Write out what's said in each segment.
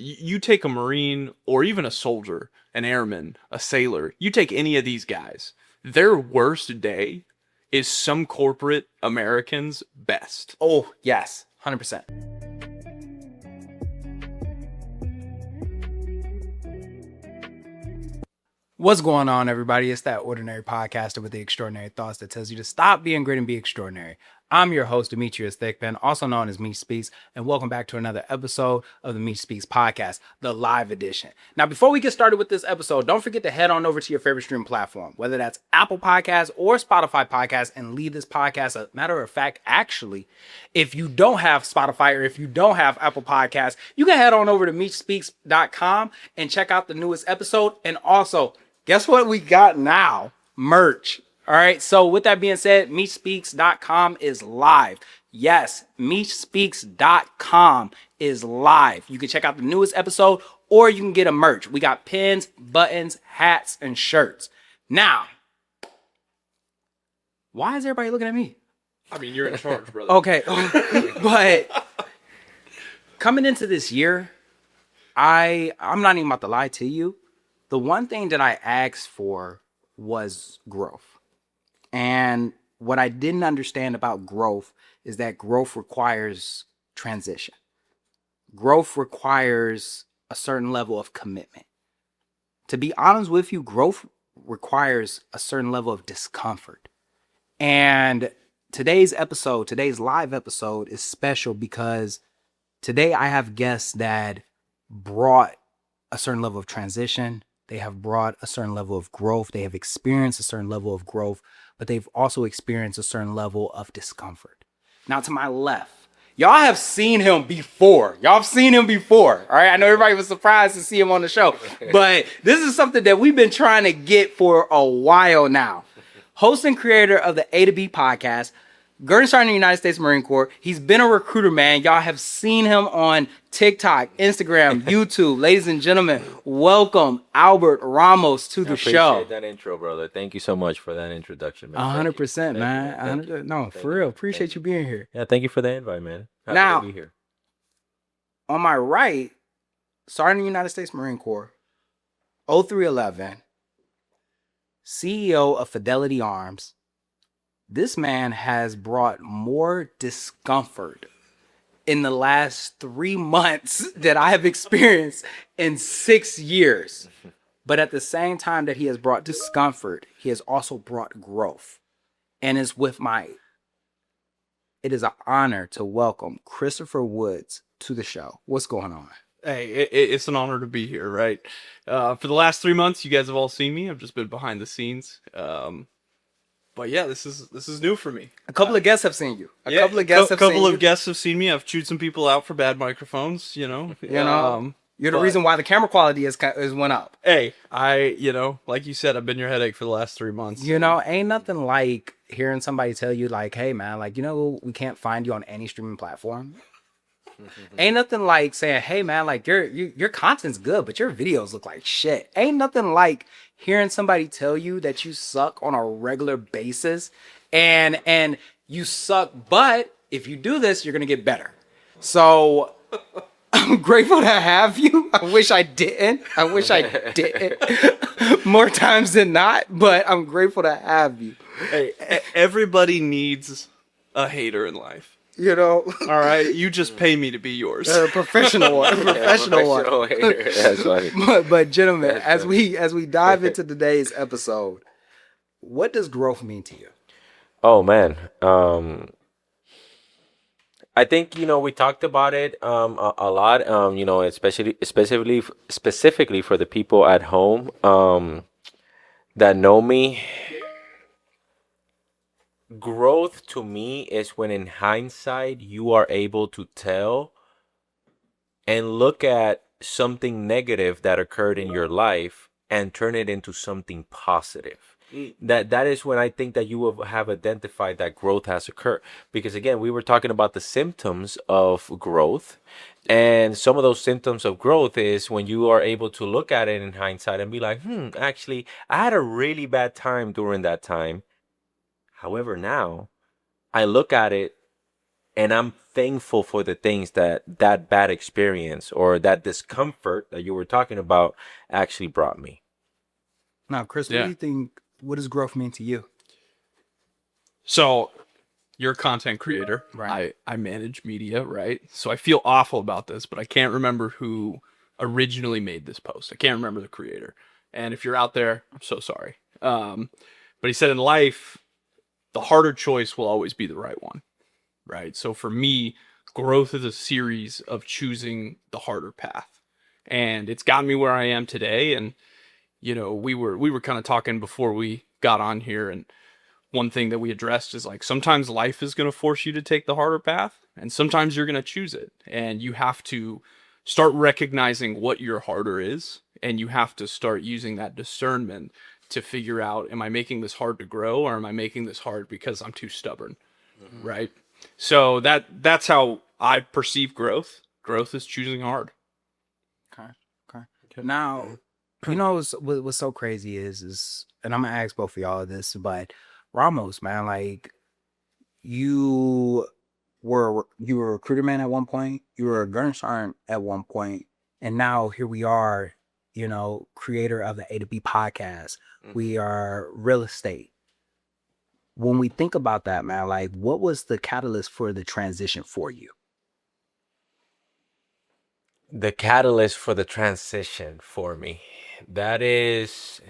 you take a Marine or even a soldier, an airman, a sailor, you take any of these guys, their worst day is some corporate American's best. Oh, yes, 100%. What's going on, everybody? It's that ordinary podcaster with the extraordinary thoughts that tells you to stop being great and be extraordinary. I'm your host, Demetrius, Thigpen, also known as Meech Speaks, and welcome back to another episode of the Meech Speaks Podcast, the live edition. Now, before we get started with this episode, don't forget to head on over to your favorite streaming platform, whether that's Apple Podcasts or Spotify Podcasts, and leave this podcast. A matter of fact, actually, if you don't have Spotify or if you don't have Apple Podcasts, you can head on over to meechspeaks.com and check out the newest episode. And also, guess what we got now? Merch. All right. So with that being said, meechspeaks.com is live. Yes, meechspeaks.com is live. You can check out the newest episode or you can get a merch. We got pins, buttons, hats, and shirts. Now, why is everybody looking at me? I mean, you're in charge, brother. Okay. But coming into this year, I'm not even about to lie to you. The one thing that I asked for was growth. And what I didn't understand about growth is that growth requires transition. Growth requires a certain level of commitment. To be honest with you, growth requires a certain level of discomfort. And today's live episode is special because today I have guests that brought a certain level of transition. They have brought a certain level of growth. They have experienced a certain level of growth, but they've also experienced a certain level of discomfort. Now, to my left, y'all have seen him before. All right. I know everybody was surprised to see him on the show, but this is something that we've been trying to get for a while now. Host and creator of the A2B Podcast, Gurney Sergeant in the United States Marine Corps. He's been a recruiter, man. Y'all have seen him on TikTok, Instagram, YouTube. Ladies and gentlemen, welcome Albert Ramos to the show. I appreciate that intro, brother. Thank you so much for that introduction, man. 100%, man. No, for real. Appreciate you being here. Yeah, thank you for the invite, man. Happy now, to be here. On my right, Sergeant in the United States Marine Corps, 0311, CEO of Fidelity Arms. This man has brought more discomfort in the last 3 months that I have experienced in 6 years. But at the same time that he has brought discomfort, he has also brought growth. And it is an honor to welcome Christopher Woods to the show. What's going on? Hey, it's an honor to be here, right? For the last 3 months, you guys have all seen me. I've just been behind the scenes. But yeah, this is new for me. A couple of guests have seen you. A couple of guests have seen me. I've chewed some people out for bad microphones, you know. You're the reason why the camera quality is went up. Hey, like you said, I've been your headache for the last 3 months. Ain't nothing like hearing somebody tell you like, hey man, like, we can't find you on any streaming platform. Ain't nothing like saying, hey man, like your content's good, but your videos look like shit. Ain't nothing like hearing somebody tell you that you suck on a regular basis and you suck, but if you do this, you're gonna get better. So I'm grateful to have you. I wish I didn't more times than not, but I'm grateful to have you. Hey, everybody needs a hater in life. All right, you just pay me to be yours. Professional one. Hater. That's funny. But gentlemen, as we dive into today's episode, what does growth mean to you? Oh man, I think we talked about it a lot. Specifically for the people at home that know me. Growth to me is when in hindsight you are able to tell and look at something negative that occurred in your life and turn it into something positive. That is when I think that you will have identified that growth has occurred. Because again, we were talking about the symptoms of growth, and some of those symptoms of growth is when you are able to look at it in hindsight and be like, actually, I had a really bad time during that time. However, now I look at it and I'm thankful for the things that bad experience or that discomfort that you were talking about actually brought me. Now, Chris, what do you think? What does growth mean to you? So you're a content creator. Right. I manage media, right? So I feel awful about this, but I can't remember who originally made this post. I can't remember the creator. And if you're out there, I'm so sorry. But he said in life, the harder choice will always be the right one, right? So for me, growth is a series of choosing the harder path. And it's gotten me where I am today. And, you know, we were kind of talking before we got on here, and one thing that we addressed is like sometimes life is going to force you to take the harder path, and sometimes you're going to choose it. And you have to start recognizing what your harder is, and you have to start using that discernment to figure out, am I making this hard to grow, or am I making this hard because I'm too stubborn? Mm-hmm. Right? So that's how I perceive growth. Growth is choosing hard. Okay. Now, you know what's so crazy is, and I'm gonna ask both of y'all this, but Ramos, man, like you were a recruiter man at one point, you were a gun sergeant at one point, and now here we are, you know, creator of the A2B Podcast. Mm-hmm. We are real estate. When we think about that, man, like what was the catalyst for the transition for you? The catalyst for the transition for me, that is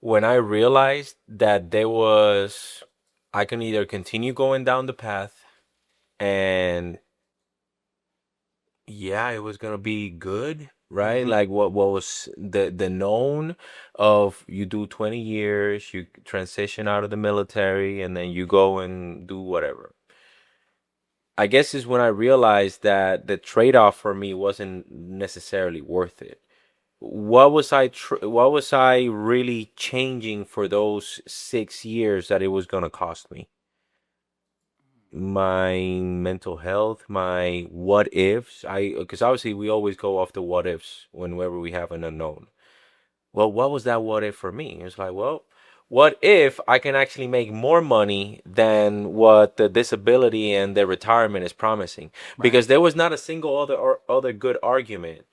when I realized that I can either continue going down the path and it was going to be good, right? Mm-hmm. Like what was the known of you do 20 years, you transition out of the military, and then you go and do whatever. I guess is when I realized that the trade-off for me wasn't necessarily worth it. What was I really changing for those 6 years that it was going to cost me? My mental health, my what ifs. Because obviously we always go off the what ifs whenever we have an unknown. Well, what was that what if for me? It's like, well, what if I can actually make more money than what the disability and the retirement is promising? Right. Because there was not a single other good argument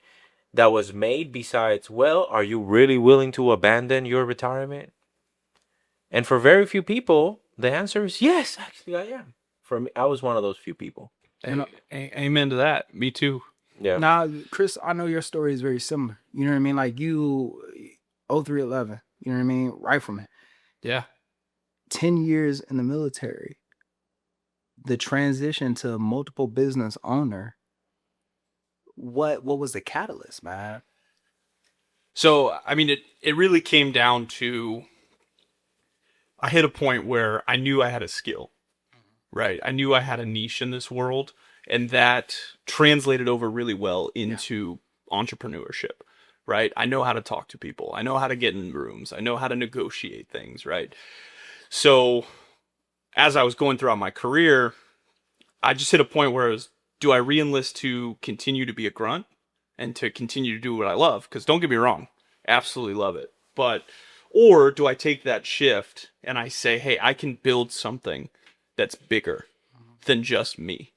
that was made besides, well, are you really willing to abandon your retirement? And for very few people, the answer is yes, actually I am. For me, I was one of those few people. Amen to that. Me too. Yeah. Now, Chris, I know your story is very similar. You know what I mean? Like you, 0311, you know what I mean? Rifleman. Yeah. 10 years in the military. The transition to multiple business owner. What was the catalyst, man? So, I mean, it really came down to, I hit a point where I knew I had a skill, right? I knew I had a niche in this world, and that translated over really well into entrepreneurship, right? I know how to talk to people. I know how to get in rooms. I know how to negotiate things, right? So as I was going throughout my career, I just hit a point where do I re-enlist to continue to be a grunt and to continue to do what I love? Because don't get me wrong, absolutely love it. Or do I take that shift and I say, hey, I can build something that's bigger than just me,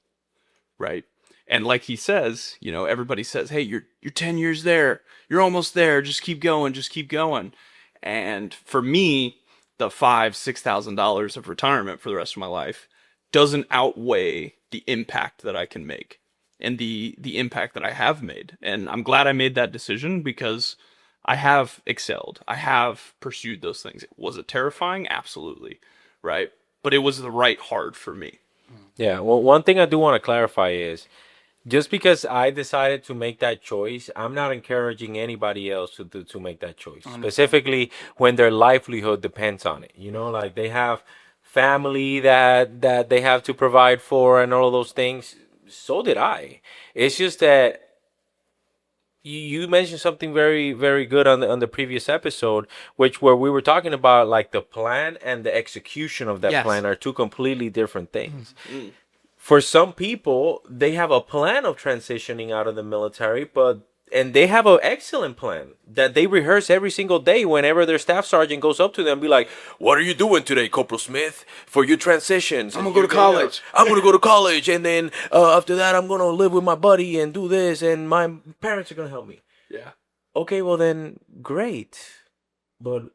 right? And like he says, you know, everybody says, hey, you're 10 years there. You're almost there. Just keep going. Just keep going. And for me, the $5,000-$6,000 of retirement for the rest of my life doesn't outweigh the impact that I can make and the impact that I have made. And I'm glad I made that decision because I have excelled. I have pursued those things. Was it terrifying? Absolutely. Right. But it was the right hard for me. Yeah. Well, one thing I do want to clarify is just because I decided to make that choice, I'm not encouraging anybody else to make that choice. Specifically when their livelihood depends on it. You know, like they have family that they have to provide for and all of those things. So did I. It's just that you mentioned something very, very good on the previous episode, where we were talking about like the plan and the execution of that plan are two completely different things. For some people, they have a plan of transitioning out of the military, but And they have an excellent plan that they rehearse every single day whenever their staff sergeant goes up to them and be like, what are you doing today, Corporal Smith, for your transitions? I'm gonna go to college. I'm going to go to college. And then after that, I'm going to live with my buddy and do this. And my parents are going to help me. Yeah. Okay, well then, great. But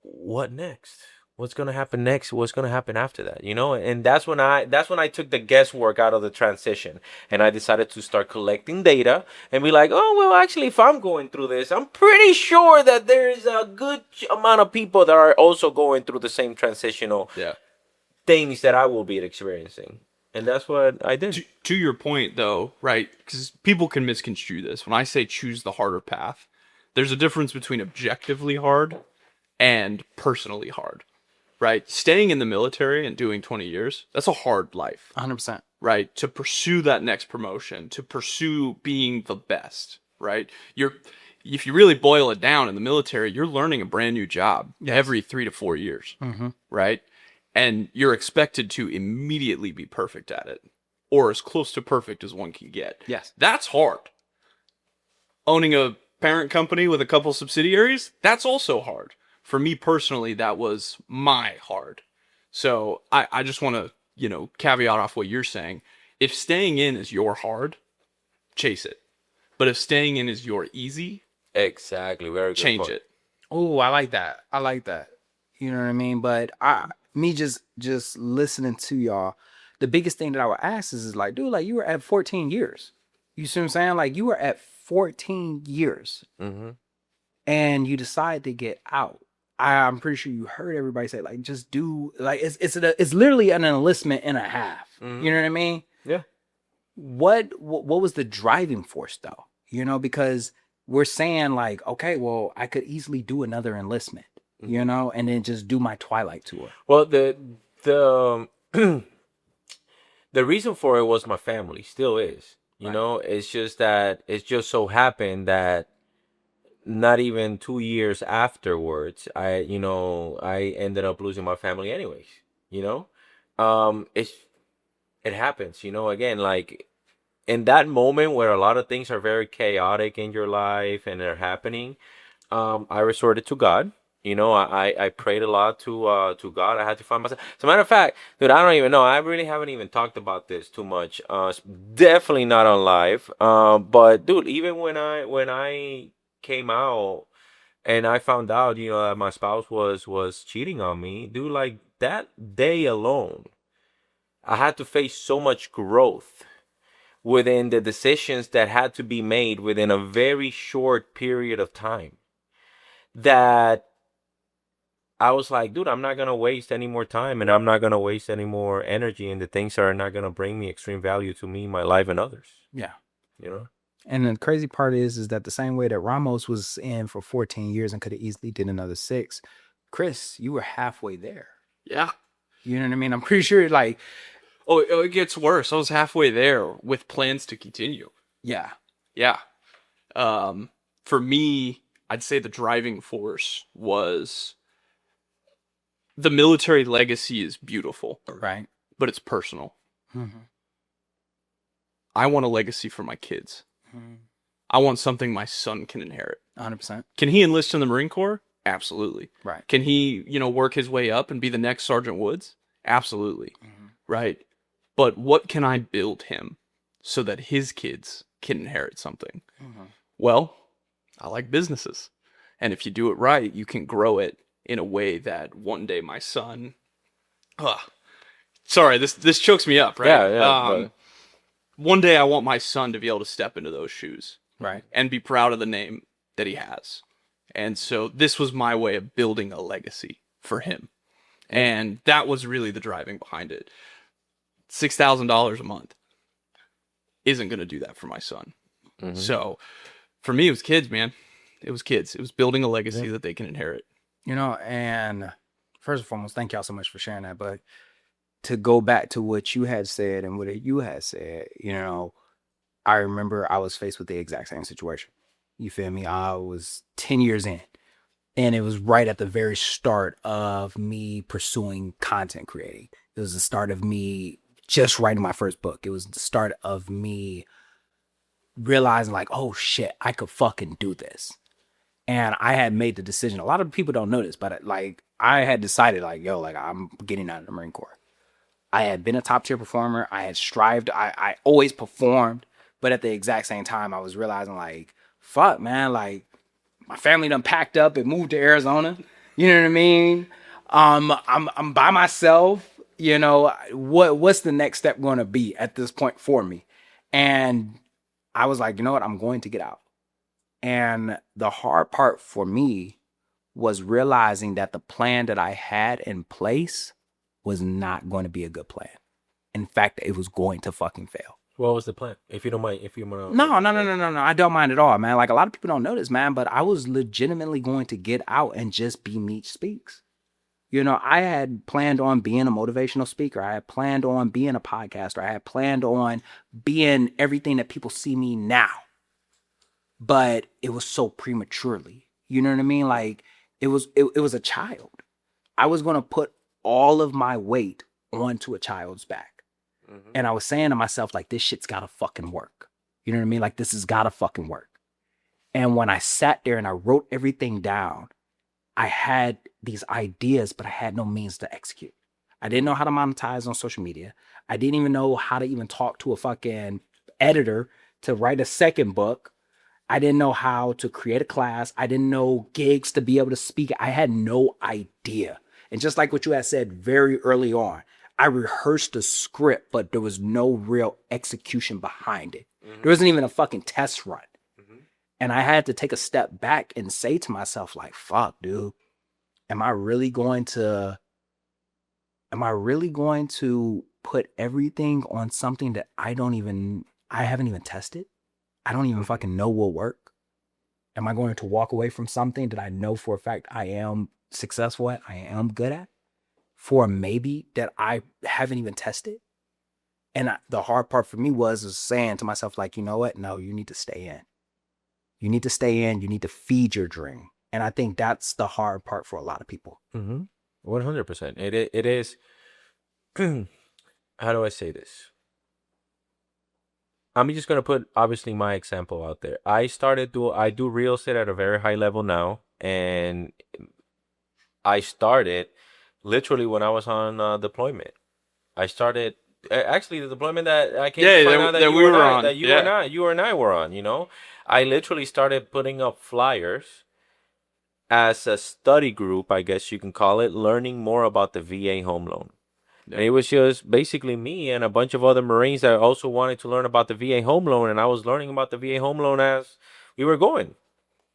what next? What's gonna happen next? What's gonna happen after that? And that's when I took the guesswork out of the transition, and I decided to start collecting data and be like, oh well, actually, if I'm going through this, I'm pretty sure that there's a good amount of people that are also going through the same transitional things that I will be experiencing, and that's what I did. To your point, though, right? Because people can misconstrue this. When I say choose the harder path, there's a difference between objectively hard and personally hard. Right? Staying in the military and doing 20 years, that's a hard life. 100%. Right? To pursue that next promotion, to pursue being the best, right? If you really boil it down in the military, you're learning a brand new job every 3 to 4 years, right? And you're expected to immediately be perfect at it, or as close to perfect as one can get. Yes. That's hard. Owning a parent company with a couple subsidiaries, that's also hard. For me personally, that was my hard. So I just want to, caveat off what you're saying. If staying in is your hard, chase it. But if staying in is your easy, exactly, very good change point. it. Oh, I like that. You know what I mean? But me just listening to y'all, the biggest thing that I would ask is like, dude, like you were at 14 years. You see what I'm saying? Like you were at 14 years and you decide to get out. I'm pretty sure you heard everybody say like, just do like, it's literally an enlistment and a half. You know what I mean? Yeah. What was the driving force though? Because we're saying like, okay, well, I could easily do another enlistment, and then just do my Twilight tour. Well, the the reason for it was my family, still is. It's just that it just so happened that not even 2 years afterwards, I ended up losing my family anyways. It happens, again, like in that moment where a lot of things are very chaotic in your life and they're happening, I resorted to God. I prayed a lot to God. I had to find myself. As a matter of fact, dude, I don't even know. I really haven't even talked about this too much. Definitely not on live. But dude, even when I came out and I found out, that my spouse was cheating on me, dude, like that day alone, I had to face so much growth within the decisions that had to be made within a very short period of time, that I was like, dude, I'm not going to waste any more time, and I'm not going to waste any more energy in the things that are not going to bring me extreme value to me, my life, and others. Yeah. And the crazy part is that the same way that Ramos was in for 14 years and could have easily did another 6, Chris, you were halfway there. Yeah. You know what I mean? I'm pretty sure like... Oh, it gets worse. I was halfway there with plans to continue. Yeah. Yeah. For me, I'd say the driving force was the military legacy is beautiful. Right. But it's personal. I want a legacy for my kids. I want something my son can inherit. 100%. Can he enlist in the Marine Corps? Absolutely. Right. Can he, work his way up and be the next Sergeant Woods? Absolutely. Right. But what can I build him so that his kids can inherit something? Well, I like businesses. And if you do it right, you can grow it in a way that one day my son... Sorry, this chokes me up, right? Yeah. One day I want my son to be able to step into those shoes. Right. And be proud of the name that he has. And so this was my way of building a legacy for him. And that was really the driving behind it. $6,000 a month isn't going to do that for my son. So for me, it was kids, man. It was kids. It was building a legacy that they can inherit. And first and foremost, thank y'all so much for sharing that. But to go back to what you had said and what you had said, I remember I was faced with the exact same situation. You feel me? I was 10 years in, and it was right at the very start of me pursuing content creating. It was the start of me just writing my first book. It was the start of me realizing like, oh shit, I could fucking do this. And I had made the decision. A lot of people don't know this, but like I had decided like, yo, like I'm getting out of the Marine Corps. I had been a top tier performer. I had strived. I always performed. But at the exact same time, I was realizing like, fuck, man, like my family done packed up and moved to Arizona. You know what I mean? I'm by myself. You know, what's the next step going to be at this point for me? And I was like, you know what? I'm going to get out. And the hard part for me was realizing that the plan that I had in place was not going to be a good plan. In fact, it was going to fucking fail. What was the plan? If you don't mind, if you want to. No. I don't mind at all, man. Like a lot of people don't know this, man, but I was legitimately going to get out and just be Meech Speaks. You know, I had planned on being a motivational speaker. I had planned on being a podcaster. I had planned on being everything that people see me now. But it was so prematurely. You know what I mean? Like it was a child. I was going to put all of my weight onto a child's back. Mm-hmm. And I was saying to myself, like, this shit's got to fucking work. You know what I mean? Like, this has got to fucking work. And when I sat there and I wrote everything down, I had these ideas, but I had no means to execute. I didn't know how to monetize on social media. I didn't even know how to even talk to a fucking editor to write a second book. I didn't know how to create a class. I didn't know gigs to be able to speak. I had no idea. And just like what you had said very early on, I rehearsed a script, but there was no real execution behind it. Mm-hmm. There wasn't even a fucking test run. Mm-hmm. And I had to take a step back and say to myself, like, fuck, dude, am I really going to put everything on something that I haven't even tested? I don't even fucking know will work. Am I going to walk away from something that I know for a fact I am successful at, I am good at, for a maybe that I haven't even tested? And the hard part for me was saying to myself, like, you know what? No, you need to stay in. You need to stay in. You need to feed your dream. And I think that's the hard part for a lot of people. 100%. It is. How do I say this? I'm just going to put, obviously, my example out there. I do real estate at a very high level now. And I started literally when I was on deployment. I started, actually, the deployment that I came to find out that you and I were on, you know. I literally started putting up flyers as a study group, I guess you can call it, learning more about the VA home loan. Yeah. And it was just basically me and a bunch of other Marines that also wanted to learn about the VA home loan. And I was learning about the VA home loan as we were going.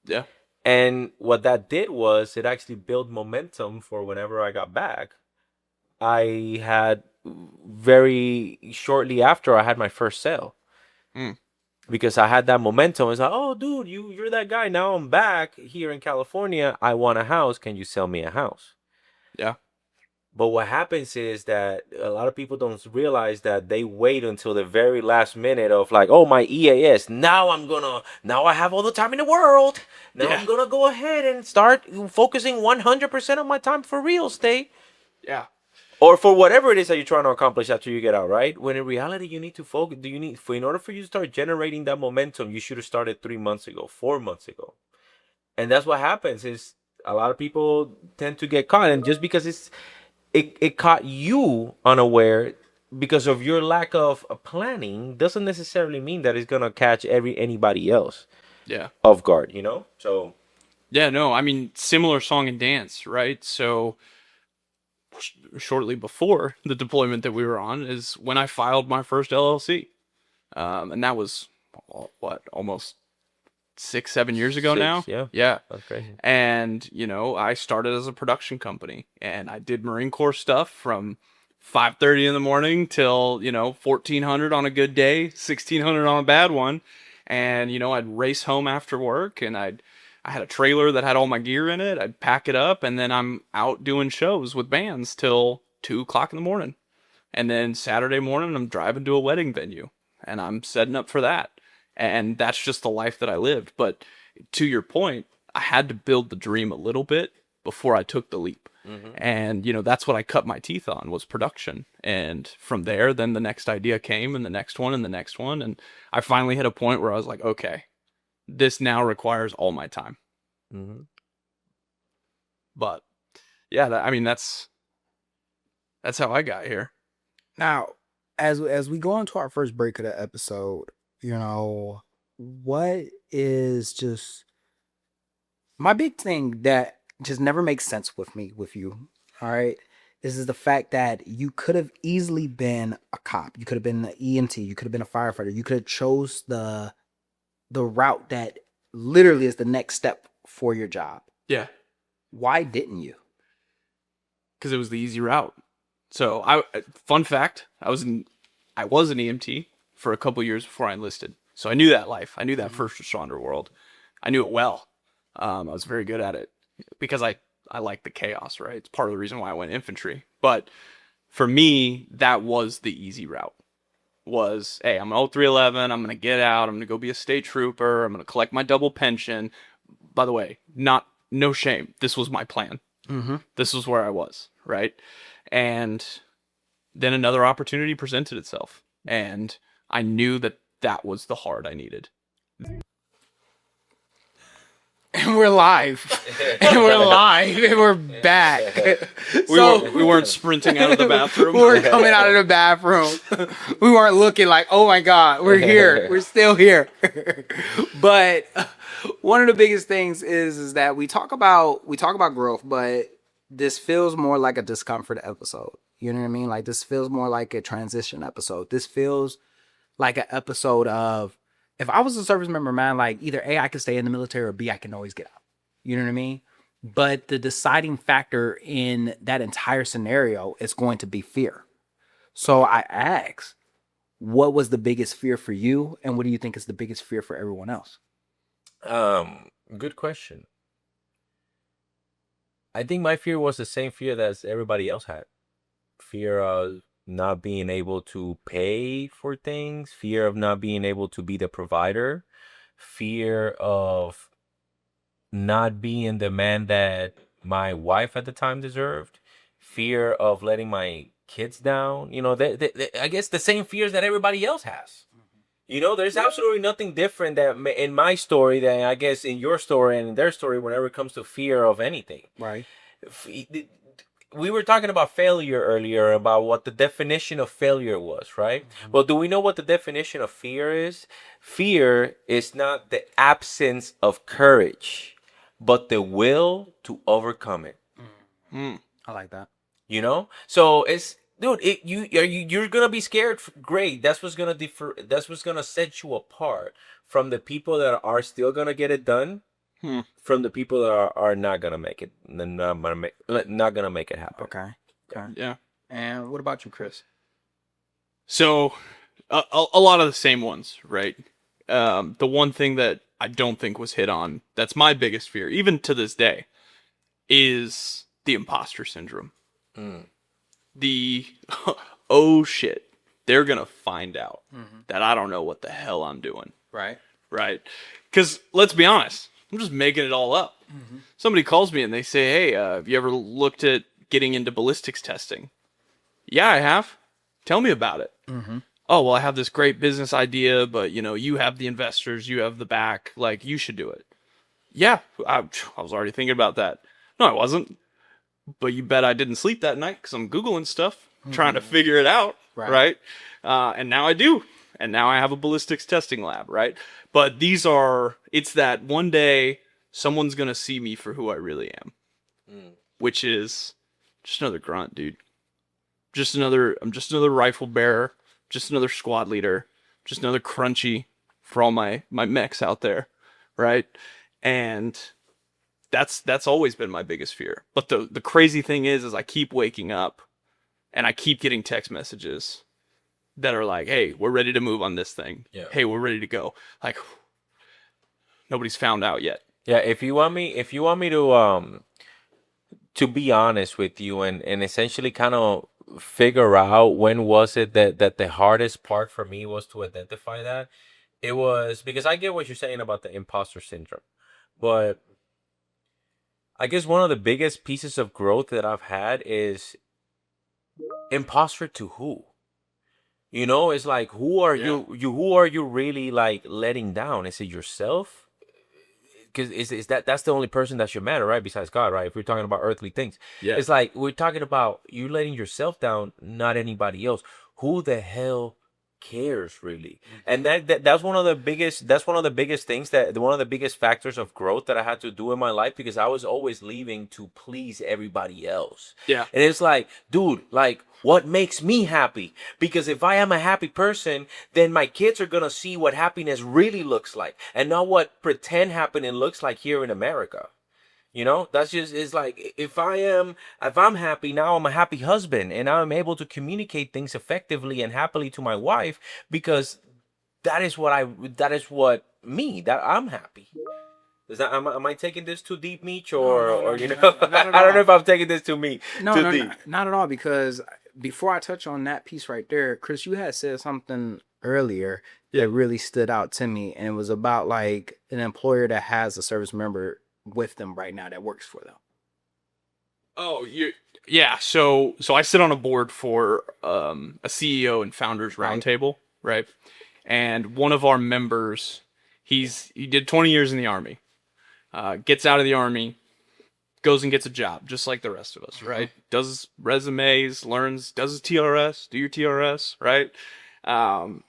Yeah. And what that did was it actually built momentum for whenever I got back. I had very shortly after I had my first sale. Because I had that momentum. It's like, oh, dude, you're that guy. Now I'm back here in California. I want a house. Can you sell me a house? Yeah. But what happens is that a lot of people don't realize that they wait until the very last minute of like, oh, my EAS. Now I have all the time in the world. Now I'm going to go ahead and start focusing 100% of my time for real estate. Yeah. Or for whatever it is that you're trying to accomplish after you get out, right? When in reality, you need to focus. In order for you to start generating that momentum, you should have started 3 months ago, 4 months ago. And that's what happens is a lot of people tend to get caught. And just because it caught you unaware because of your lack of planning doesn't necessarily mean that it's going to catch anybody else off guard, you know? So, yeah, no, I mean, similar song and dance, right? So shortly before the deployment that we were on is when I filed my first LLC. And that was, almost 6-7 years ago now? Yeah. That's crazy. And, you know, I started as a production company and I did Marine Corps stuff from 5:30 in the morning till, 1400 on a good day, 1600 on a bad one. And, I'd race home after work and I had a trailer that had all my gear in it. I'd pack it up and then I'm out doing shows with bands till 2:00 in the morning. And then Saturday morning, I'm driving to a wedding venue and I'm setting up for that. And that's just the life that I lived. But to your point, I had to build the dream a little bit before I took the leap. And, that's what I cut my teeth on was production. And from there, then the next idea came and the next one and the next one. And I finally hit a point where I was like, okay, this now requires all my time. But yeah, that's how I got here. Now, as we go into our first break of the episode, what is just my big thing that just never makes sense with you, all right, is the fact that you could have easily been a cop, you could have been an EMT, you could have been a firefighter, you could have chose the route that literally is the next step for your job. Yeah. Why didn't you? Because it was the easy route. So fun fact, I was an EMT for a couple years before I enlisted. So I knew that life. I knew that first responder world. I knew it well. I was very good at it because I like the chaos, right? It's part of the reason why I went infantry. But for me, that was the easy route. Was, hey, I'm an 0311. I'm going to get out. I'm going to go be a state trooper. I'm going to collect my double pension. By the way, no shame. This was my plan. This was where I was, right? And then another opportunity presented itself. And I knew that was the hard I needed. And we're live. And we're back. We weren't sprinting out of the bathroom. We were coming out of the bathroom. We weren't looking like, oh my God, we're here. We're still here. But one of the biggest things is that we talk about growth, but this feels more like a discomfort episode. You know what I mean? Like, this feels more like a transition episode. This feels like an episode of, if I was a service member, man, like either A, I could stay in the military, or B, I can always get out. You know what I mean? But the deciding factor in that entire scenario is going to be fear. So I asked, what was the biggest fear for you? And what do you think is the biggest fear for everyone else? Good question. I think my fear was the same fear that everybody else had. Fear of not being able to pay for things, fear of not being able to be the provider, fear of not being the man that my wife at the time deserved, fear of letting my kids down. I guess the same fears that everybody else has. There's absolutely nothing different that in my story than I guess in your story and in their story whenever it comes to fear of anything. Right. We were talking about failure earlier, about what the definition of failure was, right? Well, do we know what the definition of fear is? Fear is not the absence of courage, but the will to overcome it. I like that. So it's, dude, you're gonna be scared. Great. That's what's gonna set you apart from the people that are still gonna get it done. From the people that are not gonna make it, not gonna make it happen. Okay. Yeah. And what about you, Chris? So, a lot of the same ones, right? The one thing that I don't think was hit on, that's my biggest fear, even to this day, is the imposter syndrome. The, oh shit, they're gonna find out that I don't know what the hell I'm doing. Right. Because let's be honest, I'm just making it all up. Somebody calls me and they say, hey, have you ever looked at getting into ballistics testing? Yeah, I have. Tell me about it. Oh, well, I have this great business idea, but, you have the investors, you have the back, like, you should do it. Yeah, I was already thinking about that. No, I wasn't. But you bet I didn't sleep that night because I'm Googling stuff, trying to figure it out, right? And now I do. And now I have a ballistics testing lab, right? But it's that one day someone's going to see me for who I really am, which is just another grunt, dude. I'm just another rifle bearer, just another squad leader, just another crunchy for all my mechs out there, right? And that's always been my biggest fear. But the crazy thing is I keep waking up and I keep getting text messages that are like, hey, we're ready to move on this thing. Yeah. Hey, we're ready to go. Like, nobody's found out yet. Yeah, if you want me to be honest with you and essentially kind of figure out when was it that the hardest part for me was to identify that, it was because I get what you're saying about the imposter syndrome. But I guess one of the biggest pieces of growth that I've had is imposter to who? You know, it's like who are who are you really like letting down? Is it yourself? Because is that's the only person that should matter, right? Besides God, right? If we're talking about earthly things. Yeah. It's like we're talking about you letting yourself down, not anybody else. Who the hell cares really? And that's one of the biggest things that one of the biggest factors of growth that I had to do in my life, because I was always leaving to please everybody else. Yeah. And it's like, dude, like what makes me happy? Because if I am a happy person, then my kids are going to see what happiness really looks like and not what pretend happiness looks like here in America. You know, that's just, it's like, if I'm happy, now I'm a happy husband and I'm able to communicate things effectively and happily to my wife, because that is what I'm happy. Is that, am I taking this too deep, Meech, or you know, I don't know if I'm taking this too deep. No, not at all. Because before I touch on that piece right there, Chris, you had said something earlier that really stood out to me, and it was about like an employer that has a service member with them right now that works for them. Oh, yeah. So I sit on a board for a CEO and founders roundtable, right? And one of our members, he did 20 years in the Army, gets out of the Army, goes and gets a job just like the rest of us, right? Does his resumes, does his TRS, do your TRS, right? And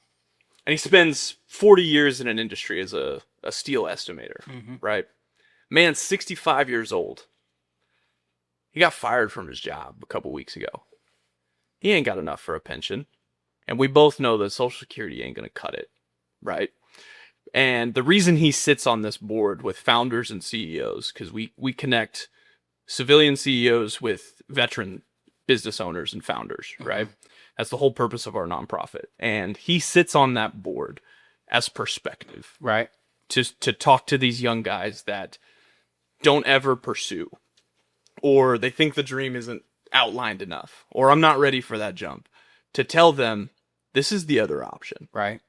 he spends 40 years in an industry as a steel estimator, right? Man's 65 years old. He got fired from his job a couple weeks ago. He ain't got enough for a pension. And we both know that Social Security ain't going to cut it, right? And the reason he sits on this board with founders and CEOs, because we connect civilian CEOs with veteran business owners and founders, right? That's the whole purpose of our nonprofit. And he sits on that board as perspective, Right. To talk to these young guys that don't ever pursue, or they think the dream isn't outlined enough, or I'm not ready for that jump, to tell them this is the other option, Right.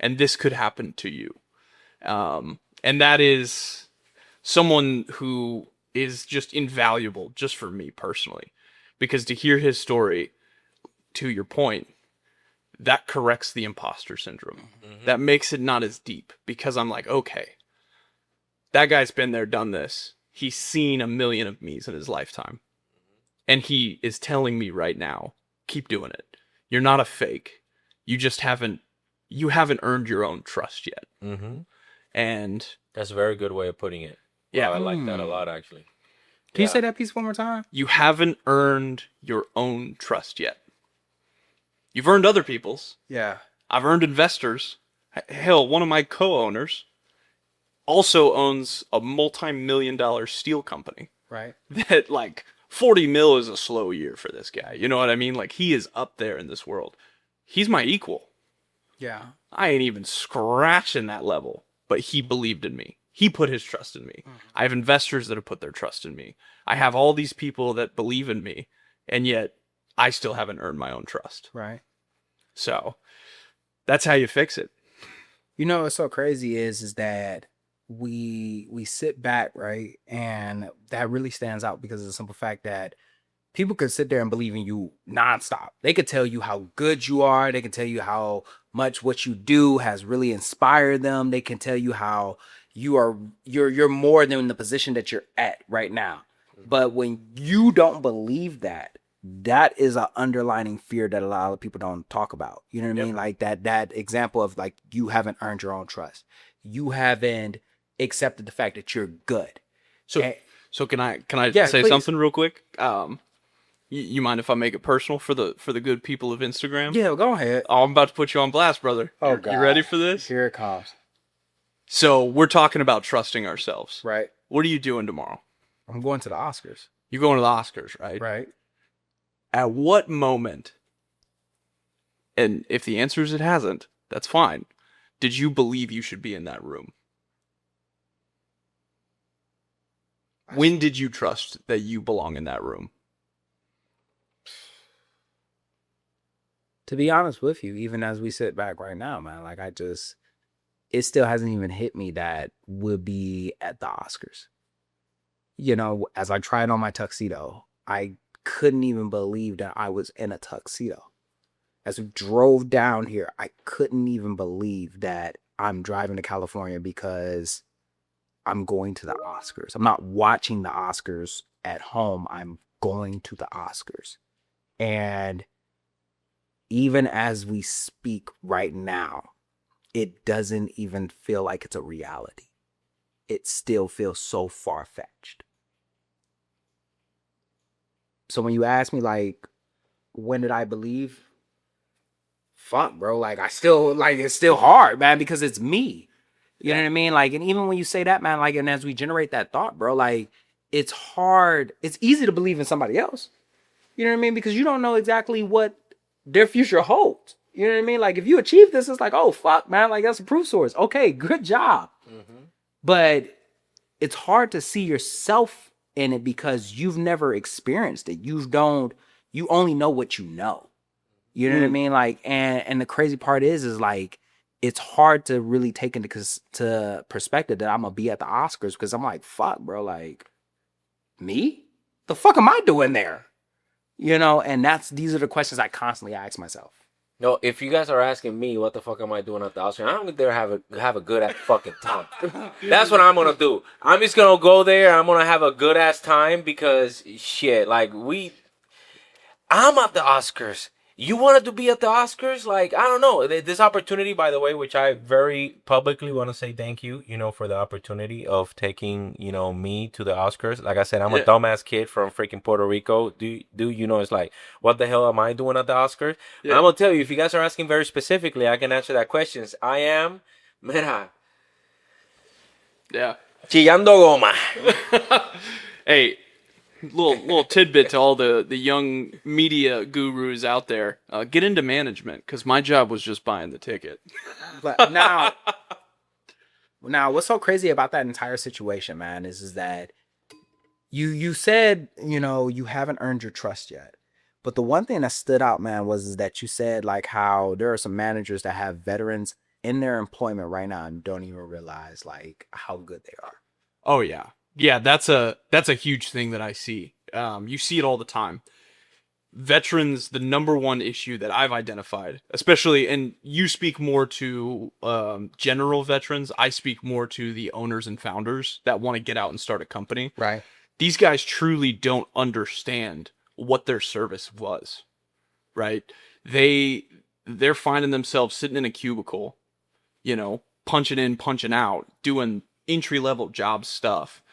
and this could happen to you. And that is someone who is just invaluable just for me personally, because to hear his story, to your point, that corrects the imposter syndrome. That makes it not as deep, because I'm like, okay, that guy's been there, done this. He's seen a million of me's in his lifetime. And he is telling me right now, keep doing it. You're not a fake. You haven't earned your own trust yet. And That's a very good way of putting it. yeah, Wow, I like that a lot, actually. Can you say that piece one more time? you haven't earned your own trust yet. You've earned other people's. Yeah. I've earned investors. Hell, one of my co-owners also owns a multi-million-dollar steel company. Right. That, like, 40 mil is a slow year for this guy. You know what I mean? Like, he is up there in this world. He's my equal. Yeah. I ain't even scratching that level, but he believed in me. He put his trust in me. I have investors that have put their trust in me. I have all these people that believe in me, and yet I still haven't earned my own trust. Right. So that's how you fix it. You know what's so crazy is that we sit back, right? And that really stands out because of the simple fact that people could sit there and believe in you nonstop. They could tell you how good you are. They can tell you how much what you do has really inspired them. They can tell you how you're more than the position that you're at right now. But when you don't believe that, that is an underlining fear that a lot of people don't talk about. You know what I mean? Like that example of like, you haven't earned your own trust. You haven't accepted the fact that you're good. So can I Yeah, say please. something real quick? You mind if I make it personal for the good people of Instagram? Yeah, go ahead. Oh, I'm about to put you on blast, brother. Oh, You God. ready for this? Here it comes. So we're talking about trusting ourselves. Right. What are you doing tomorrow? I'm going to the Oscars. You're going to the Oscars, right? Right. At what moment, and if the answer is it hasn't, that's fine, did you believe you should be in that room? When did you trust that you belong in that room? To be honest with you, even as we sit back right now, man, like it still hasn't even hit me that we'll be at the Oscars. as I tried on my tuxedo, I couldn't even believe that I was in a tuxedo. As we drove down here, I couldn't even believe that I'm driving to California because I'm going to the Oscars. I'm not watching the Oscars at home. I'm going to the Oscars. And even as we speak right now, it doesn't even feel like it's a reality. It still feels so far-fetched. So when you ask me, like, when did I believe? Fuck, bro. Like, it's still hard, man, because it's me. You know what I mean? Like, and even when you say that, man, like, and as we generate that thought, bro, like, it's hard. It's easy to believe in somebody else. You know what I mean? Because you don't know exactly what their future holds. You know what I mean? Like, if you achieve this, it's like, oh, fuck, man. Like, that's a proof source. Okay, good job. Mm-hmm. But it's hard to see yourself in it because you've never experienced it. You only know what you know. You know what I mean? Like, and the crazy part is like, it's hard to really take into perspective that I'm gonna be at the Oscars because I'm like, fuck, bro, like, me? The fuck am I doing there? And these are the questions I constantly ask myself. No, if you guys are asking me what the fuck am I doing at the Oscar, I'm there have a good ass fucking time. That's what I'm gonna do. I'm just gonna go there. I'm gonna have a good ass time because shit, like I'm at the Oscars. You wanted to be at the Oscars? Like, I don't know. This opportunity, by the way, which I very publicly want to say thank you, for the opportunity of taking, me to the Oscars. Like I said, I'm a dumbass kid from freaking Puerto Rico. It's like, what the hell am I doing at the Oscars? Yeah. I'm going to tell you, if you guys are asking very specifically, I can answer that questions. I am, mira. Yeah. Chillando goma. Hey. Little tidbit to all the young media gurus out there. Get into management, because my job was just buying the ticket. But now, what's so crazy about that entire situation, man, is that you said, you haven't earned your trust yet. But the one thing that stood out, man, was that you said, like, how there are some managers that have veterans in their employment right now and don't even realize, like, how good they are. Oh, yeah. Yeah, that's a huge thing that I see. You see it all the time. Veterans, the number one issue that I've identified, especially, and you speak more to general veterans, I speak more to the owners and founders that want to get out and start a company. Right. These guys truly don't understand what their service was, right? They're finding themselves sitting in a cubicle, punching in, punching out, doing entry-level job stuff.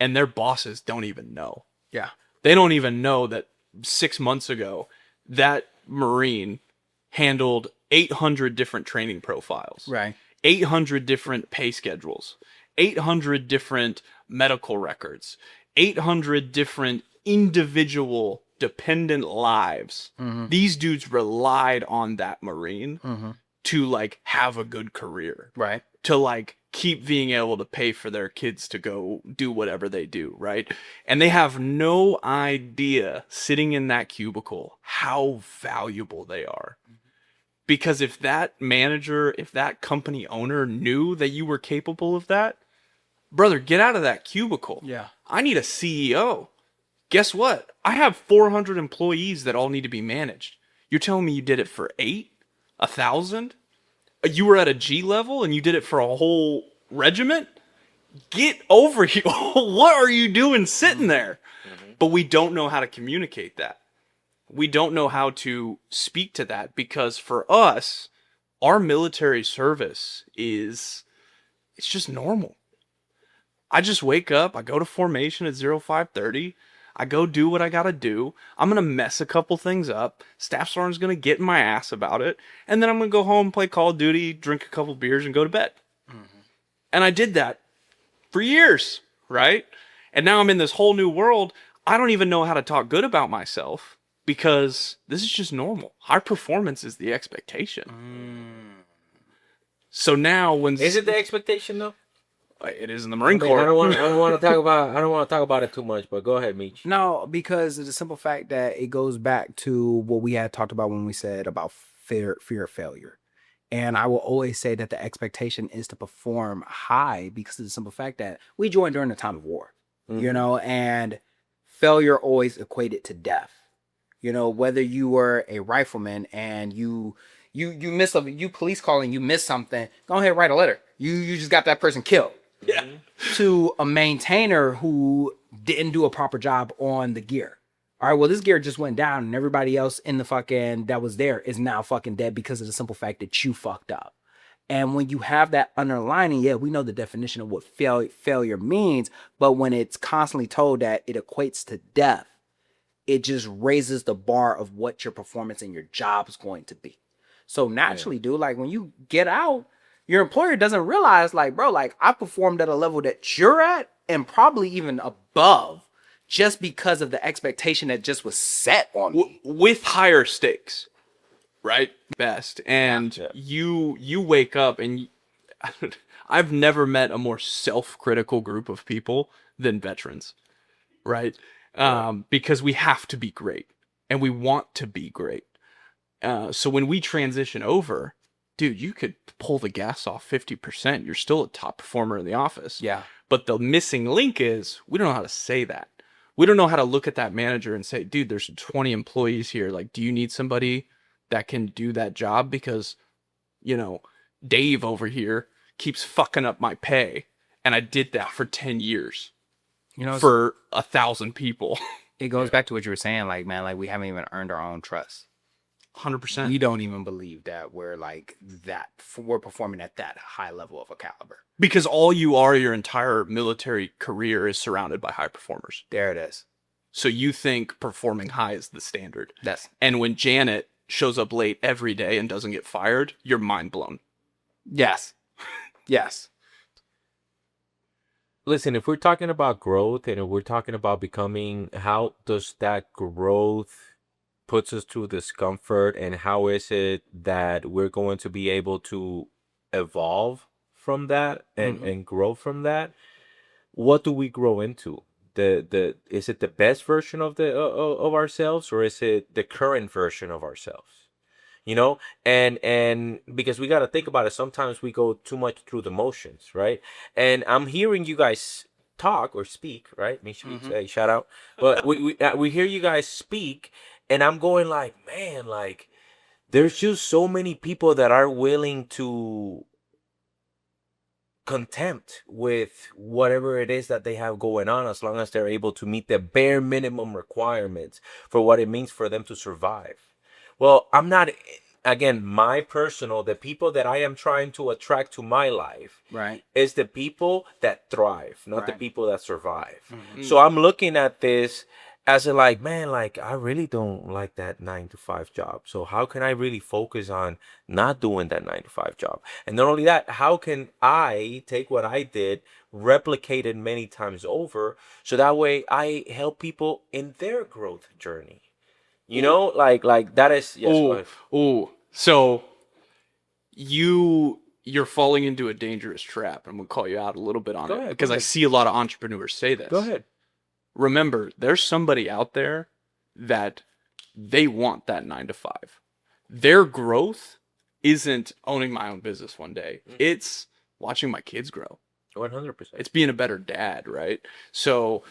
And their bosses don't even know. Yeah. They don't even know that 6 months ago, that Marine handled 800 different training profiles. Right. 800 different pay schedules. 800 different medical records. 800 different individual dependent lives. Mm-hmm. These dudes relied on that Marine to, like, have a good career. Right. To, like, keep being able to pay for their kids to go do whatever they do, right? And they have no idea, sitting in that cubicle, how valuable they are. Because if that manager, if that company owner knew that you were capable of that, brother, get out of that cubicle. Yeah. I need a CEO. Guess what? I have 400 employees that all need to be managed. You're telling me you did it for 8? 1,000? You were at a G level and you did it for a whole regiment? Get over here. What are you doing sitting there? Mm-hmm. But we don't know how to communicate that. We don't know how to speak to that because for us, our military service it's just normal. I just wake up, I go to formation at 0530. I go do what I gotta do. I'm gonna mess a couple things up. Staff sergeant's gonna get in my ass about it. And then I'm gonna go home, play Call of Duty, drink a couple beers, and go to bed. Mm-hmm. And I did that for years, right? And now I'm in this whole new world. I don't even know how to talk good about myself because this is just normal. High performance is the expectation. So now when... Is it the expectation, though? It is in the Marine Corps. I don't want to talk about it too much, but go ahead, Meech. No, because of the simple fact that it goes back to what we had talked about when we said about fear of failure. And I will always say that the expectation is to perform high because of the simple fact that we joined during the time of war. you know, and failure always equated to death. You know, whether you were a rifleman and you miss you police calling, you miss something, go ahead, write a letter. You just got that person killed. Yeah. To a maintainer who didn't do a proper job on the gear. All right, well, this gear just went down and everybody else in the fucking that was there is now fucking dead because of the simple fact that you fucked up. And when you have that underlining, yeah, we know the definition of what failure means, but when it's constantly told that it equates to death, it just raises the bar of what your performance in your job is going to be. So naturally, dude, like when you get out, your employer doesn't realize, like, bro, like I performed at a level that you're at and probably even above just because of the expectation that just was set on me. With higher stakes, right? Best. And you wake up and I've never met a more self-critical group of people than veterans, right? Because we have to be great and we want to be great. So when we transition over, dude, you could pull the gas off 50%. You're still a top performer in the office. Yeah. But the missing link is we don't know how to say that. We don't know how to look at that manager and say, dude, there's 20 employees here. Like, do you need somebody that can do that job? Because, you know, Dave over here keeps fucking up my pay. And I did that for 10 years, You know, for 1,000 people. it goes back to what you were saying, like, man, like we haven't even earned our own trust. 100%. We don't even believe that we're like that. We're performing at that high level of a caliber. Because all you are your entire military career is surrounded by high performers. There it is. So you think performing high is the standard. That's And when Janet shows up late every day and doesn't get fired, you're mind blown. yes, yes. Listen, if we're talking about growth and if we're talking about becoming, how does that growth puts us through discomfort, and how is it that we're going to be able to evolve from that and grow from that? What do we grow into? The is it the best version of the of ourselves, or is it the current version of ourselves? You know, and because we got to think about it, sometimes we go too much through the motions, right? And I'm hearing you guys talk or speak, right? Meech Speaks, hey, shout out. But we hear you guys speak, and I'm going like, man, like there's just so many people that are willing to contempt with whatever it is that they have going on, as long as they're able to meet the bare minimum requirements for what it means for them to survive. Well, I'm not, again, my personal, the people that I am trying to attract to my life Right. is the people that thrive, not the Right. people that survive. So I'm looking at this as a like, man, like I really don't like that 9 to 5 job. So how can I really focus on not doing that 9 to 5 job? And not only that, how can I take what I did, replicate it many times over, so that way I help people in their growth journey? You know, like that is, yes, go ahead. So you're falling into a dangerous trap. I'm gonna call you out a little bit on Go it ahead, because go I ahead. see a lot of entrepreneurs say this. Go ahead. Remember, there's somebody out there that they want that 9 to 5. Their growth isn't owning my own business one day. It's watching my kids grow. 100%. It's being a better dad, right? So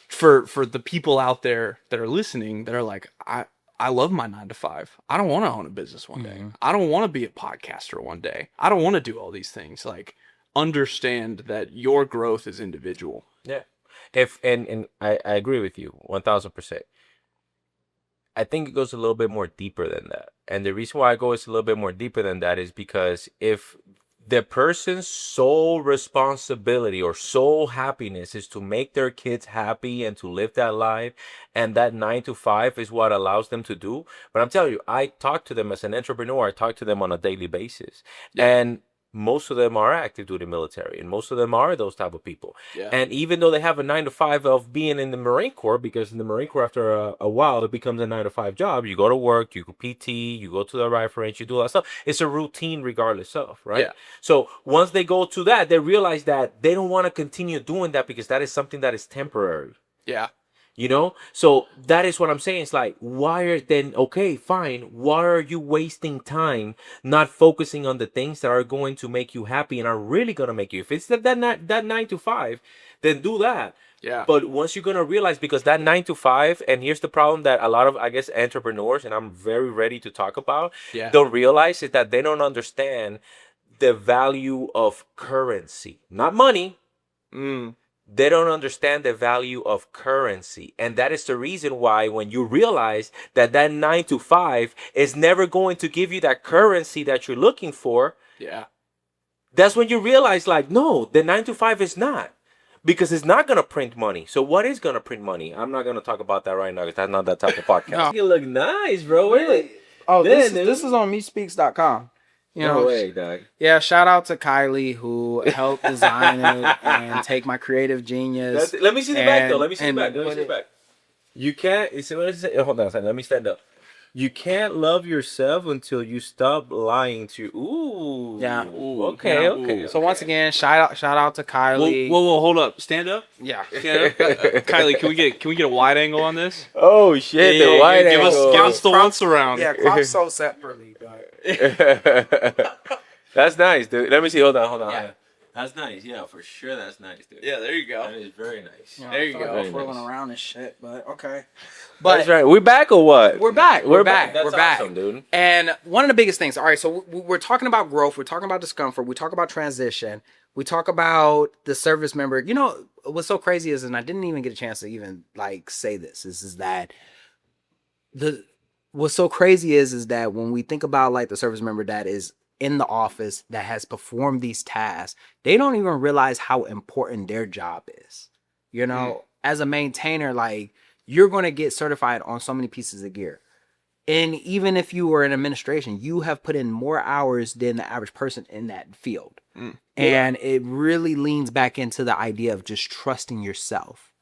for the people out there that are listening that are like, I love my 9 to 5. I don't want to own a business one day. I don't want to be a podcaster one day. I don't want to do all these things. Like, understand that your growth is individual. Yeah. And I agree with you 1000%. I think it goes a little bit more deeper than that. And the reason why I go is a little bit more deeper than that is because if the person's sole responsibility or sole happiness is to make their kids happy and to live that life, and that 9 to 5 is what allows them to do. But I'm telling you, I talk to them as an entrepreneur. I talk to them on a daily basis. Yeah. And most of them are active duty military, and most of them are those type of people. Yeah. And even though they have a 9 to 5 of being in the Marine Corps, because in the Marine Corps, after a while, it becomes a 9 to 5 job. You go to work, you go PT, you go to the rifle range, you do all that stuff. It's a routine regardless of, right? Yeah. So once they go to that, they realize that they don't want to continue doing that because that is something that is temporary. Yeah. You know, so that is what I'm saying. It's like, okay, fine. Why are you wasting time not focusing on the things that are going to make you happy and are really going to make you? If it's that 9 to 5, then do that. Yeah. But once you're going to realize, because that 9 to 5, and here's the problem that a lot of, I guess, entrepreneurs, and I'm very ready to talk about, don't realize is that they don't understand the value of currency, not money. They don't understand the value of currency. And that is the reason why when you realize that 9 to 5 is never going to give you that currency that you're looking for. Yeah. That's when you realize, like, no, the 9 to 5 is not. Because it's not going to print money. So what is going to print money? I'm not going to talk about that right now because that's not that type of podcast. No. You look nice, bro. Really? Oh, this is on meechspeaks.com. You know, No way, dog. Yeah, shout out to Kylie who helped design it and take my creative genius. Let me see the back, though. Let me see the and back. Let me see the back. You can't. What does it say? Hold on a second. Let me stand up. You can't love yourself until you stop lying to. Ooh. Yeah. Ooh, okay. Yeah. Okay. So once again, shout out to Kylie. Whoa, hold up. Stand up. Yeah. Stand up. Kylie, can we get a wide angle on this? Oh shit! Yeah, the wide give angle. us the once around. Yeah, crop so separately, but That's nice, dude. Let me see. Hold on. Yeah. That's nice. Yeah, for sure. That's nice, dude. Yeah, there you go. That is very nice. you know, There you I feel go. like Very I'm whirling nice. around and shit, but okay. That's right. We're back or what? We're back. We're back. That's We're back. awesome, dude. And one of the biggest things, all right, so we're talking about growth, we're talking about discomfort, we talk about transition, we talk about the service member. You know, what's so crazy is, and I didn't even get a chance to even like say this, is that what's so crazy is that when we think about like the service member that is in the office that has performed these tasks, they don't even realize how important their job is. You know, as a maintainer, like you're going to get certified on so many pieces of gear. And even if you were in administration, you have put in more hours than the average person in that field. And it really leans back into the idea of just trusting yourself.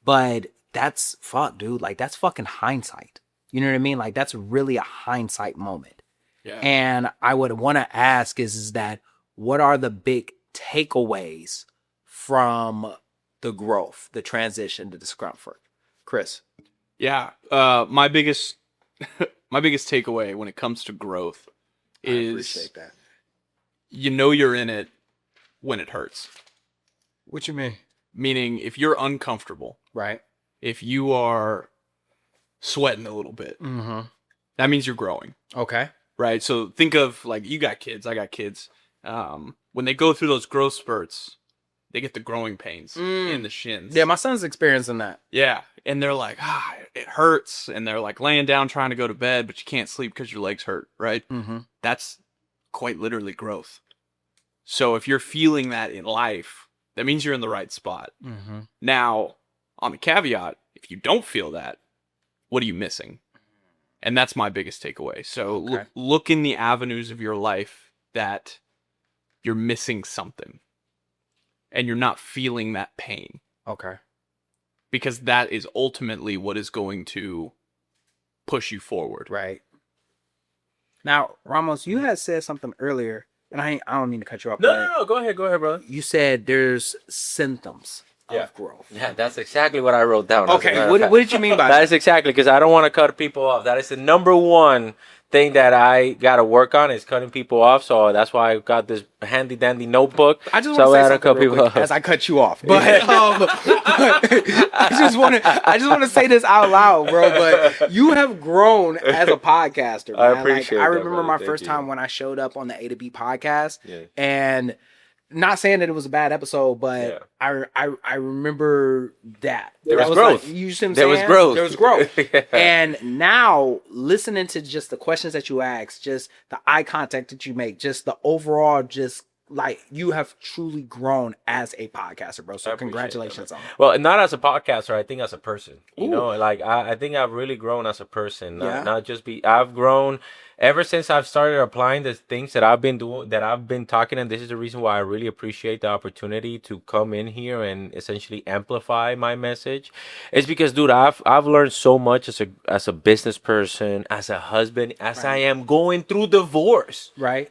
But that's fuck, dude. Like that's fucking hindsight. You know what I mean? Like that's really a hindsight moment. Yeah. And I would want to ask is that what are the big takeaways from the growth, the transition, the discomfort? Chris. Yeah. My biggest takeaway when it comes to growth I is appreciate that. you know you're in it when it hurts. What you mean? Meaning if you're uncomfortable, Right. if you are sweating a little bit, Mm-hmm. that means you're growing. Okay. Right. So think of like you got kids, I got kids. When they go through those growth spurts, they get the growing pains in the shins. Yeah, my son's experiencing that. Yeah. And they're like, it hurts. And they're like laying down trying to go to bed, but you can't sleep because your legs hurt. Right. Mm-hmm. That's quite literally growth. So if you're feeling that in life, that means you're in the right spot. Mm-hmm. Now, on the caveat, if you don't feel that, what are you missing? And that's my biggest takeaway. So Okay. look in the avenues of your life that you're missing something and you're not feeling that pain, Okay. because that is ultimately what is going to push you forward. Right. Now, Ramos, you had said something earlier, and I don't mean to cut you off. No. Go ahead, brother. You said there's symptoms of growth. Yeah, that's exactly what I wrote down. Okay, what did you mean by That that? is exactly, because I don't want to cut people off. That is the number one thing that I got to work on, is cutting people off. So that's why I got this handy dandy notebook. I just so want to say I something real quick as I cut you off. But I just want to say this out loud, bro. But you have grown as a podcaster. I Man. appreciate I that, remember brother. my Thank first you. time when I showed up on the A2B podcast, Yeah. and not saying that it was a bad episode, but I remember that There That was like- growth. you see what I'm There was saying? growth. There was growth. Yeah. And now listening to just the questions that you ask, just the eye contact that you make, just the overall, just like you have truly grown as a podcaster, bro. I So appreciate congratulations on it. Well, not as a podcaster, I think as a person. You Ooh. know, like I think I've really grown as a person. Yeah. Not just I've grown ever since I've started applying the things that I've been doing, that I've been talking, and this is the reason why I really appreciate the opportunity to come in here and essentially amplify my message. It's because, dude, I've learned so much as a business person, as a husband, as I am going through divorce. Right?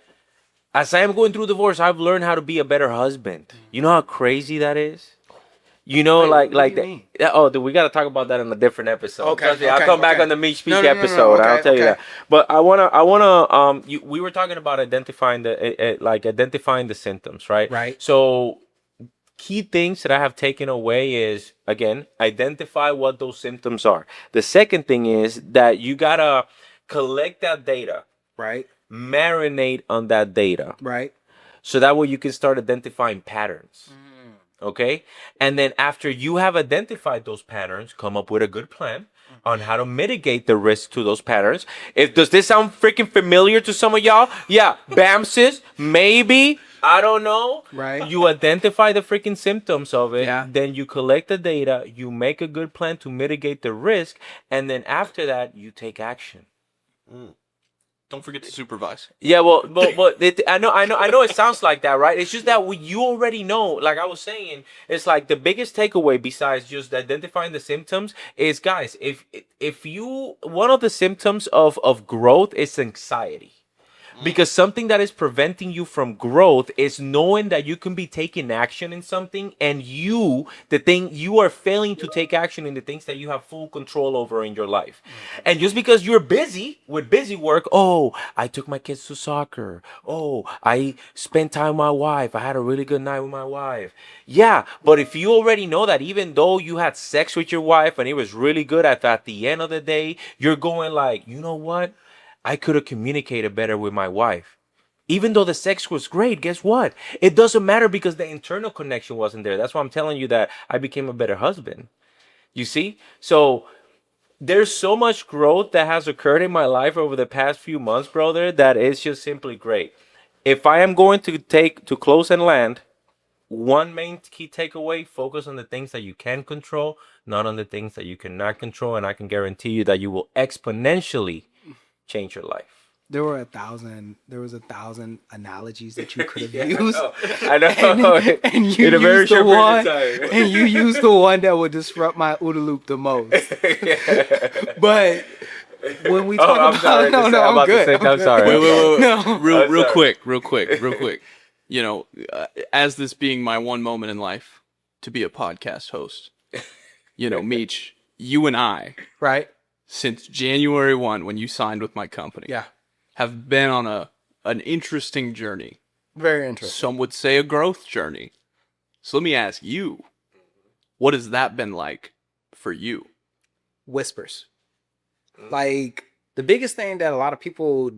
As I am going through divorce, I've learned how to be a better husband. You know how crazy that is? You know, Wait, what do you that. mean? Oh, dude, we got to talk about that in a different episode. Okay, Trust me, I'll okay, come back okay. on the Meech Speak No, episode. okay, I'll tell you okay. that. But I wanna. We were talking about identifying identifying the symptoms, right? Right. So, key things that I have taken away is, again, identify what those symptoms are. The second thing is that you gotta collect that data, Right. marinate on that data, Right. so that way you can start identifying patterns. Okay. And then after you have identified those patterns, come up with a good plan on how to mitigate the risk to those patterns. Does this sound freaking familiar to some of y'all? Yeah. Bam, sis. Maybe. I don't know. Right. You identify the freaking symptoms of it. Yeah. Then you collect the data. You make a good plan to mitigate the risk. And then after that, you take action. Don't forget to supervise. Yeah, I know it sounds like that, right? It's just that you already know. Like I was saying, it's like the biggest takeaway besides just identifying the symptoms is, guys, if you, one of the symptoms of growth is anxiety. Because something that is preventing you from growth is knowing that you can be taking action in something, and you are failing to take action in the things that you have full control over in your life. And just because you're busy with busy work, oh, I took my kids to soccer. Oh, I spent time with my wife. I had a really good night with my wife. Yeah, but if you already know that even though you had sex with your wife and it was really good, at the end of the day, you're going like, you know what? I could have communicated better with my wife. Even though the sex was great, guess what? It doesn't matter because the internal connection wasn't there. That's why I'm telling you that I became a better husband. You see? So there's so much growth that has occurred in my life over the past few months, brother, that is just simply great. If I am going to close and land, one main key takeaway, focus on the things that you can control, not on the things that you cannot control. And I can guarantee you that you will exponentially change your life. There was 1,000 analogies that you could have used. I know. And you in a very used the short one, period of time. and you used the one that would disrupt my OODA loop the most. But when we talk I'm sorry. I'm good. I'm sorry. Wait. No. Real quick. You know, as this being my one moment in life to be a podcast host, you know, Meech, you and I, Right? since January 1, when you signed with my company, Yeah. have been on an interesting journey. Very interesting. Some would say a growth journey. So let me ask you, what has that been like for you? Whispers. Like the biggest thing that a lot of people,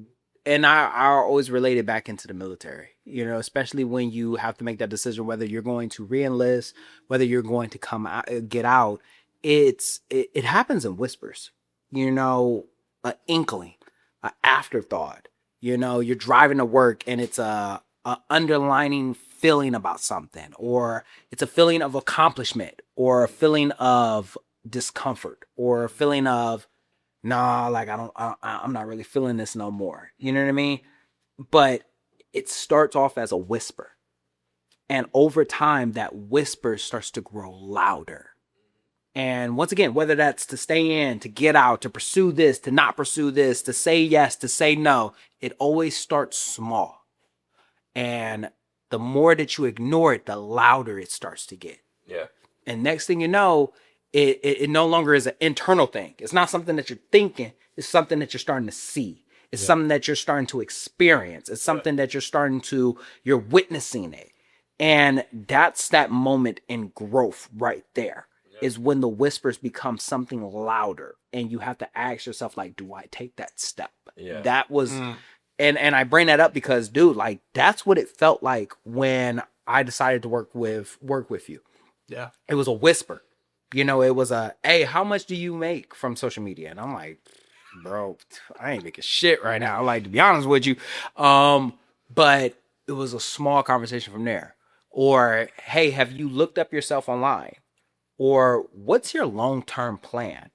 and I always relate it back into the military, you know, especially when you have to make that decision whether you're going to re-enlist, whether you're going to come out, get out. It happens in whispers, you know, an inkling, an afterthought. You know, you're driving to work and it's a underlining feeling about something, or it's a feeling of accomplishment, or a feeling of discomfort, or a feeling of, nah, like I'm not really feeling this no more. You know what I mean? But it starts off as a whisper. And over time, that whisper starts to grow louder. And once again, whether that's to stay in, to get out, to pursue this, to not pursue this, to say yes, to say no, it always starts small. And the more that you ignore it, the louder it starts to get. Yeah. And next thing you know, it no longer is an internal thing. It's not something that you're thinking. It's something that you're starting to see. It's something that you're starting to experience. It's something that you're witnessing it. And that's that moment in growth right there. Is when the whispers become something louder and you have to ask yourself, like, do I take that step? Yeah. That was, and I bring that up because, dude, like, that's what it felt like when I decided to work with you. Yeah. It was a whisper. You know, it was hey, how much do you make from social media? And I'm like, bro, I ain't making shit right now. Like, to be honest with you. But it was a small conversation from there. Or, hey, have you looked up yourself online? Or what's your long-term plan?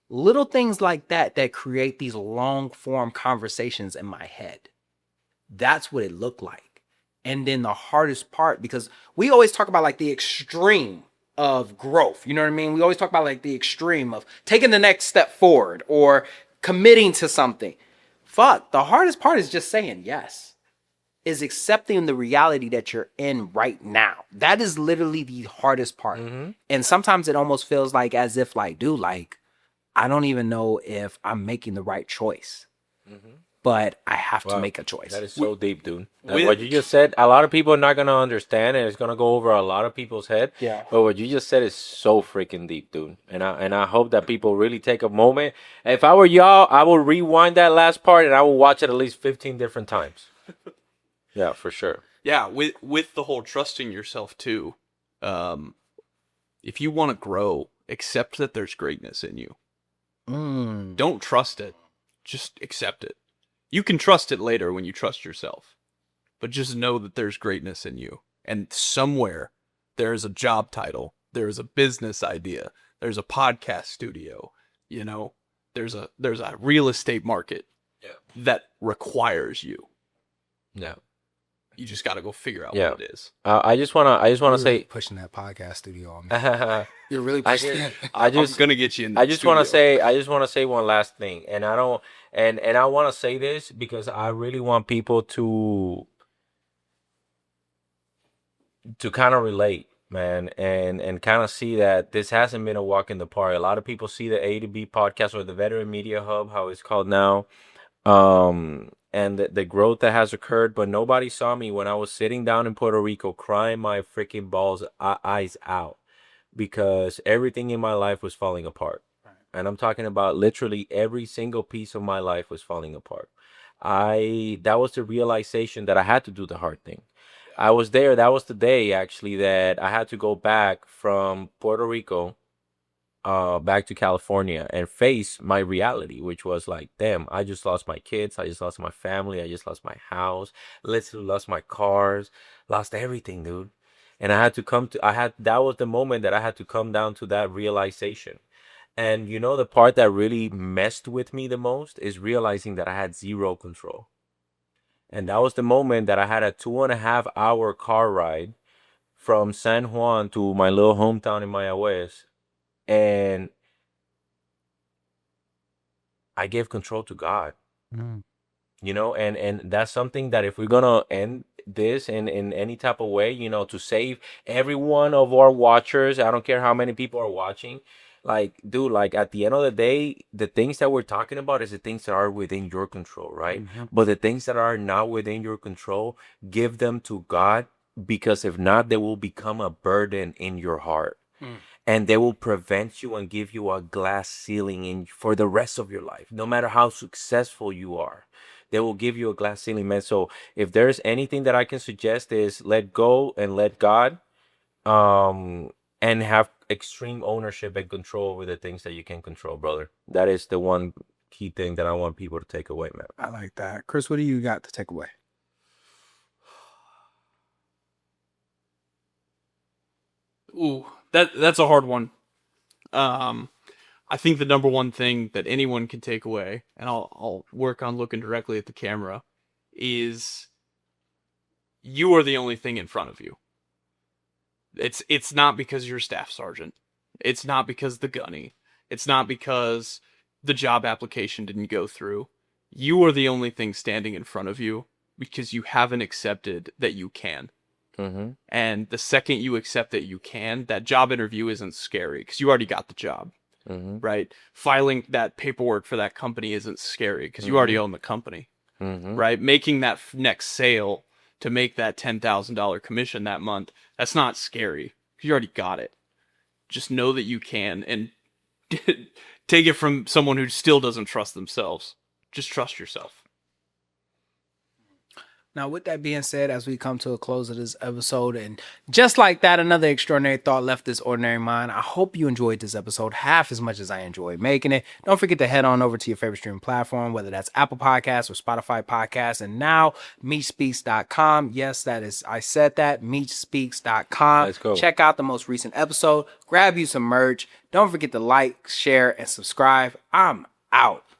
Little things like that create these long-form conversations in my head. That's what it looked like. And then the hardest part, because we always talk about like the extreme of growth. You know what I mean? We always talk about like the extreme of taking the next step forward or committing to something. Fuck, the hardest part is just saying yes. is accepting the reality that you're in right now. That is literally the hardest part. And sometimes it almost feels like as if like, dude, like, I don't even know if I'm making the right choice. But I have to make a choice. That is so deep, dude. What you just said, a lot of people are not going to understand, and it's going to go over a lot of people's head. Yeah. But what you just said is so freaking deep, dude. And I hope that people really take a moment. If I were y'all, I will rewind that last part, and I will watch it at least 15 different times. Yeah, for sure. Yeah, with the whole trusting yourself too. If you want to grow, accept that there's greatness in you. Don't trust it. Just accept it. You can trust it later when you trust yourself. But just know that there's greatness in you. And somewhere there is a job title. There is a business idea. There's a podcast studio. You know, there's a real estate market that requires you. Yeah. You just got to go figure out what it is. I just wanna say, pushing that podcast studio on me. You're really pushing it. I'm gonna get you in. I just want to say one last thing, and I don't, and I want to say this because I really want people to kind of relate, man, and kind of see that this hasn't been a walk in the park. A lot of people see the A2B podcast or the Veteran Media Hub, how it's called now, and the growth that has occurred, but nobody saw me when I was sitting down in Puerto Rico crying my freaking eyes out because everything in my life was falling apart. And I'm talking about literally every single piece of my life was falling apart. That was the realization that I had to do the hard thing. I was there. That was the day actually that I had to go back from Puerto Rico back to California and face my reality, which was like, damn, I just lost my kids. I just lost my family. I just lost my house. Literally lost my cars, lost everything, dude. And I had to that was the moment that I had to come down to that realization. And you know, the part that really messed with me the most is realizing that I had zero control. And that was the moment that I had a 2.5 hour car ride from San Juan to my little hometown in Mayagüez. And I gave control to God, you know, and that's something that if we're going to end this in any type of way, you know, to save every one of our watchers, I don't care how many people are watching, like, dude, like at the end of the day, the things that we're talking about is the things that are within your control, right? But the things that are not within your control, give them to God, because if not, they will become a burden in your heart. And they will prevent you and give you a glass ceiling for the rest of your life. No matter how successful you are, they will give you a glass ceiling, man. So if there's anything that I can suggest is let go and let God, and have extreme ownership and control over the things that you can control, brother. That is the one key thing that I want people to take away, man. I like that. Chris, what do you got to take away? Ooh, that's a hard one. I think the number one thing that anyone can take away, and I'll work on looking directly at the camera, is you are the only thing in front of you. It's not because you're staff sergeant. It's not because the gunny. It's not because the job application didn't go through. You are the only thing standing in front of you because you haven't accepted that you can. And the second you accept that you can, that job interview isn't scary because you already got the job, right? Filing that paperwork for that company isn't scary because you already own the company, right? Making that next sale to make that $10,000 commission that month, that's not scary because you already got it. Just know that you can, and take it from someone who still doesn't trust themselves. Just trust yourself. Now, with that being said, as we come to a close of this episode, and just like that, another extraordinary thought left this ordinary mind. I hope you enjoyed this episode half as much as I enjoyed making it. Don't forget to head on over to your favorite streaming platform, whether that's Apple Podcasts or Spotify Podcasts, and now MeechSpeaks.com. Yes, that is, I said that, MeechSpeaks.com. Let's go. Check out the most recent episode. Grab you some merch. Don't forget to like, share, and subscribe. I'm out.